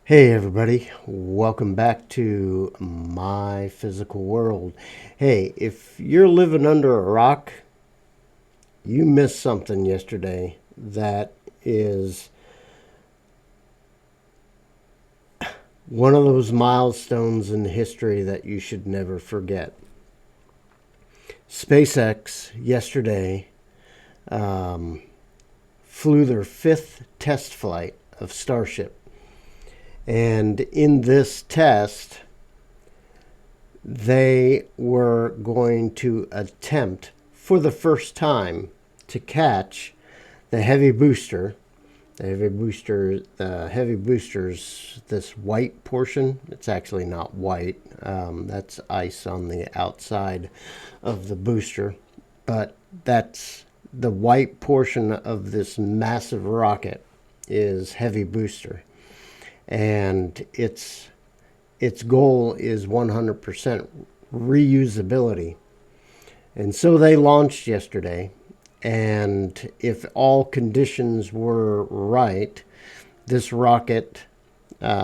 Hey everybody, welcome back to my physical world. Hey, if you're living under a rock, you missed something yesterday that is one of those milestones in history that you should never forget. SpaceX yesterday flew their 5th test flight of Starship. And in this test, they were going to attempt for the first time to catch the heavy booster. The heavy booster's this white portion. It's actually not white. That's ice on the outside of the booster. But that's the white portion of this massive rocket is heavy booster. And its goal is 100% reusability. And so they launched yesterday, and if all conditions were right, this rocket,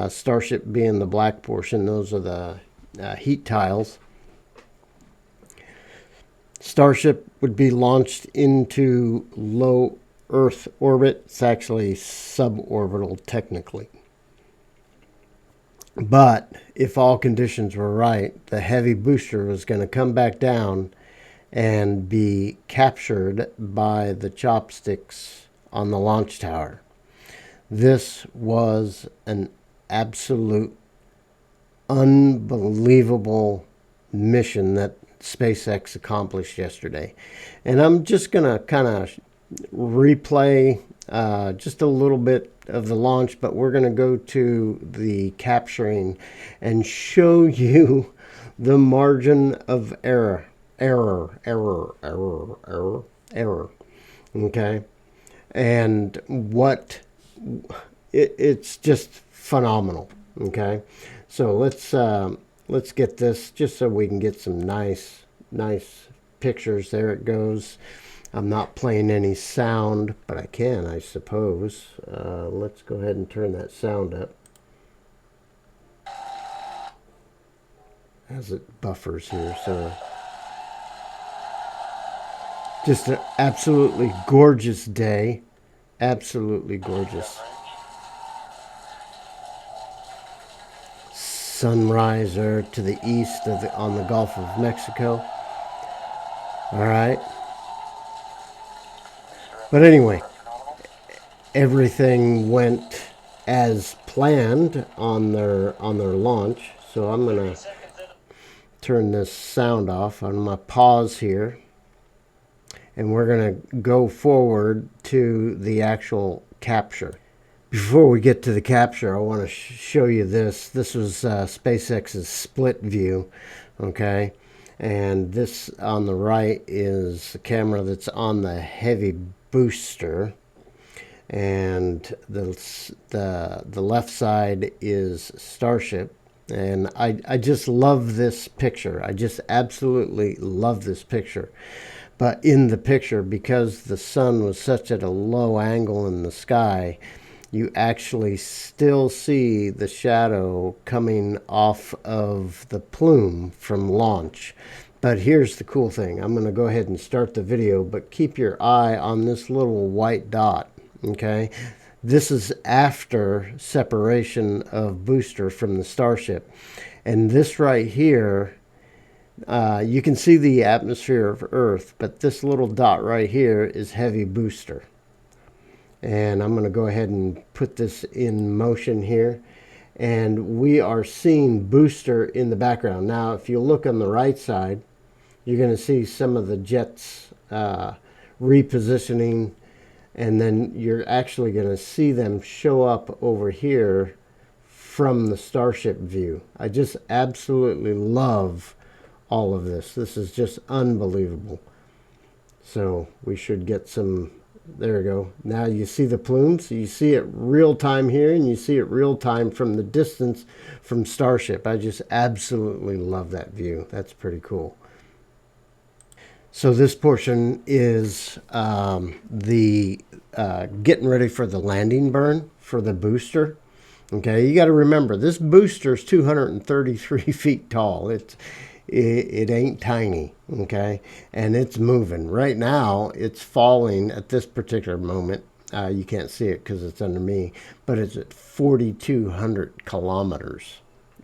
Starship being the black portion, those are the heat tiles, Starship would be launched into low Earth orbit. It's actually suborbital technically. But if all conditions were right, the heavy booster was going to come back down and be captured by the chopsticks on the launch tower. This was an absolute unbelievable mission that SpaceX accomplished yesterday. And I'm just going to kind of replay just a little bit of the launch, but we're going to go to the capturing and show you the margin of error. Okay. And what it's just phenomenal. Okay. So let's get this just so we can get some nice pictures. There it goes. I'm not playing any sound, but I can, I suppose. Let's go ahead and turn that sound up as it buffers here. So just an absolutely gorgeous day. Absolutely gorgeous. Sunrise there to the east of on the Gulf of Mexico. All right. But anyway, everything went as planned on their launch. So I'm going to turn this sound off. I'm going to pause here. And we're going to go forward to the actual capture. Before we get to the capture, I want to show you this. This was SpaceX's split view. Okay. And this on the right is the camera that's on the heavy booster, and the left side is Starship. And I just love this picture. I just absolutely love this picture. But in the picture, because the sun was such at a low angle in the sky, you actually still see the shadow coming off of the plume from launch. But here's the cool thing. I'm going to go ahead and start the video, but keep your eye on this little white dot, okay? This is after separation of booster from the Starship. And this right here, you can see the atmosphere of Earth, but this little dot right here is heavy booster. And I'm going to go ahead and put this in motion here. And we are seeing booster in the background. Now, if you look on the right side, you're going to see some of the jets repositioning. And then you're actually going to see them show up over here from the Starship view. I just absolutely love all of this. This is just unbelievable. So we should get some. There we go. Now you see the plumes. You see it real time here, and you see it real time from the distance from Starship. I just absolutely love that view. That's pretty cool. So this portion is the getting ready for the landing burn for the booster. Okay, you got to remember this booster is 233 feet tall. It ain't tiny. Okay, and it's moving right now. It's falling at this particular moment. You can't see it because it's under me, but it's at 4,200 kilometers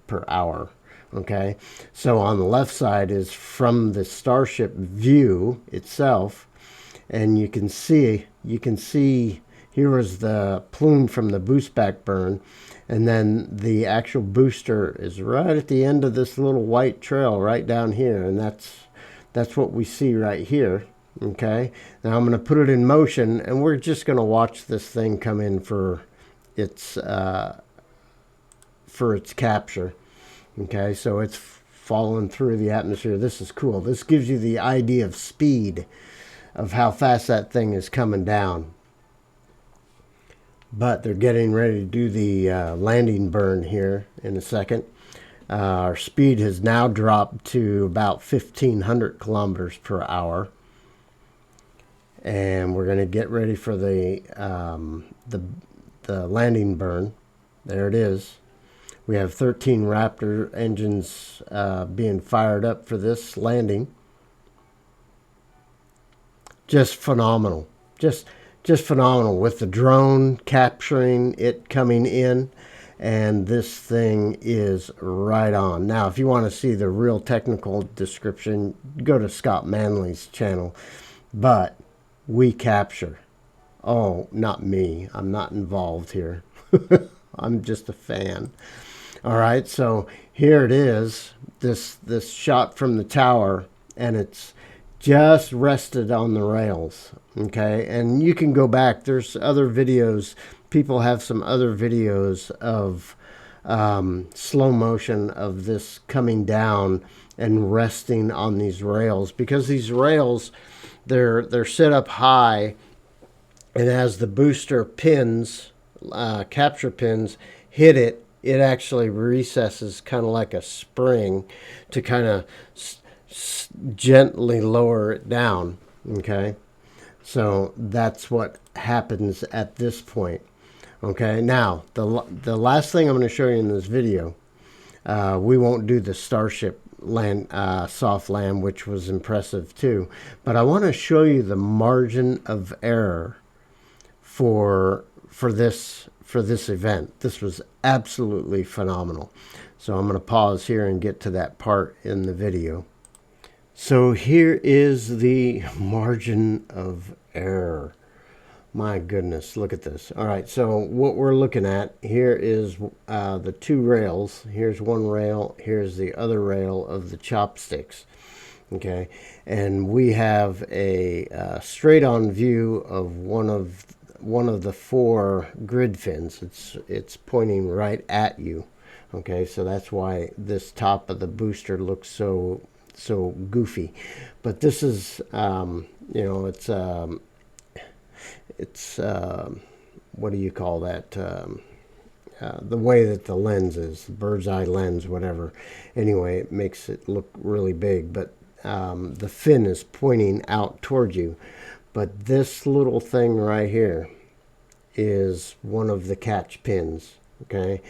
per hour. Okay, so on the left side is from the Starship view itself, and you can see here is the plume from the boost back burn, and then the actual booster is right at the end of this little white trail right down here, and that's what we see right here. Okay, now I'm going to put it in motion, and we're just going to watch this thing come in for its capture. Okay, so it's falling through the atmosphere. This is cool. This gives you the idea of speed, of how fast that thing is coming down. But they're getting ready to do the landing burn here in a second. Our speed has now dropped to about 1,500 kilometers per hour. And we're going to get ready for the landing burn. There it is. We have 13 Raptor engines being fired up for this landing. Just phenomenal. Just phenomenal, with the drone capturing it coming in, and this thing is right on. Now, if you want to see the real technical description, go to Scott Manley's channel. But we capture. Oh, not me. I'm not involved here. I'm just a fan. All right, so here it is, this shot from the tower, and it's just rested on the rails. Okay, and you can go back. There's other videos. People have some other videos of slow motion of this coming down and resting on these rails, because these rails, they're set up high, and as the booster pins, capture pins, hit it, it actually recesses kind of like a spring to kind of gently lower it down. Okay, so that's what happens at this point. Okay, now the last thing I'm going to show you in this video, we won't do the Starship land, soft land, which was impressive too, but I want to show you the margin of error for this event. This was absolutely phenomenal. So I'm going to pause here and get to that part in the video. So here is the margin of error. My goodness, look at this. All right, so what we're looking at here is the two rails. Here's one rail, here's the other rail of the chopsticks. Okay, and we have a straight-on view of one of the four grid fins. It's pointing right at you. Okay, so that's why this top of the booster looks so goofy. But this is it's what do you call that, the way that the lens is, bird's eye lens, whatever. Anyway, it makes it look really big, but the fin is pointing out toward you. But this little thing right here is one of the catch pins. Okay,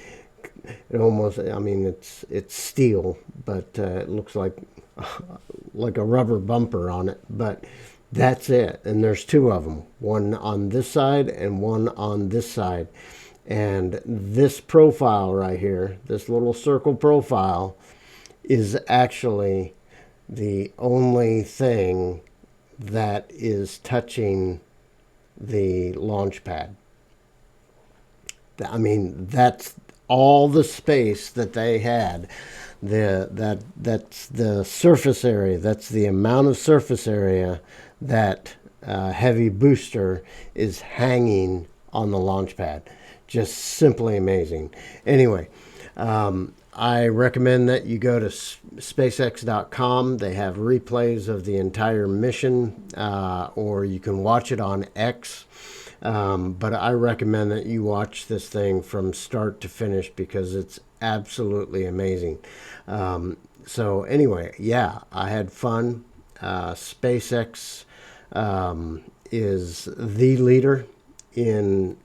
it almost, I mean, it's steel, but it looks like a rubber bumper on it, but that's it. And there's two of them, one on this side and one on this side. And this profile right here, this little circle profile, is actually the only thing that is touching the launch pad. I mean, that's all the space that they had. That's the surface area. That's the amount of surface area that heavy booster is hanging on the launch pad. Just simply amazing. Anyway, I recommend that you go to SpaceX.com. They have replays of the entire mission, or you can watch it on X. But I recommend that you watch this thing from start to finish, because it's absolutely amazing. So anyway, yeah, I had fun. SpaceX is the leader in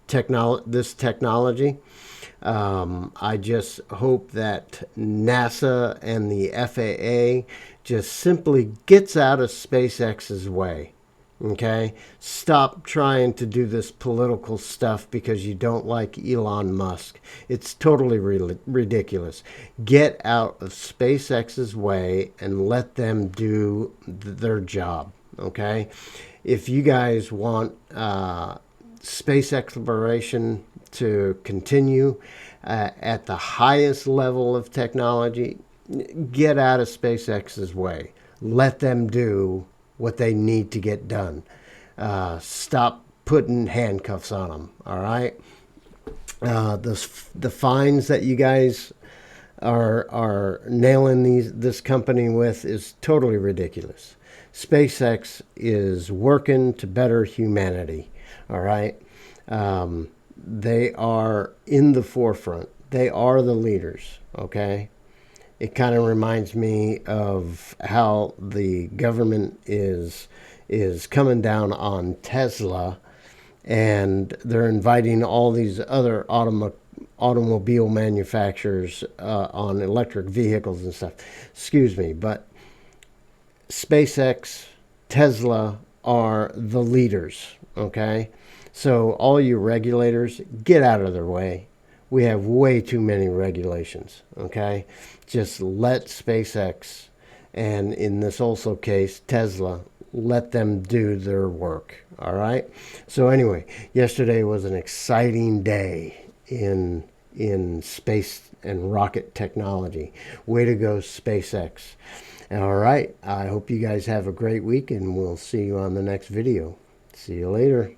this technology. I just hope that NASA and the FAA just simply gets out of SpaceX's way. Okay? Stop trying to do this political stuff because you don't like Elon Musk. It's totally ridiculous. Get out of SpaceX's way and let them do their job. Okay? If you guys want space exploration to continue at the highest level of technology, get out of SpaceX's way. Let them do what they need to get done. Stop putting handcuffs on them. All right. The fines that you guys are nailing this company with is totally ridiculous. SpaceX is working to better humanity. All right. They are in the forefront. They are the leaders. Okay. It kind of reminds me of how the government is coming down on Tesla, and they're inviting all these other automobile manufacturers on electric vehicles and stuff. Excuse me, but SpaceX, Tesla are the leaders, okay? So all you regulators, get out of their way. We have way too many regulations, okay? Just let SpaceX, and in this also case, Tesla, let them do their work, all right? So anyway, yesterday was an exciting day in space and rocket technology. Way to go, SpaceX. All right, I hope you guys have a great week, and we'll see you on the next video. See you later.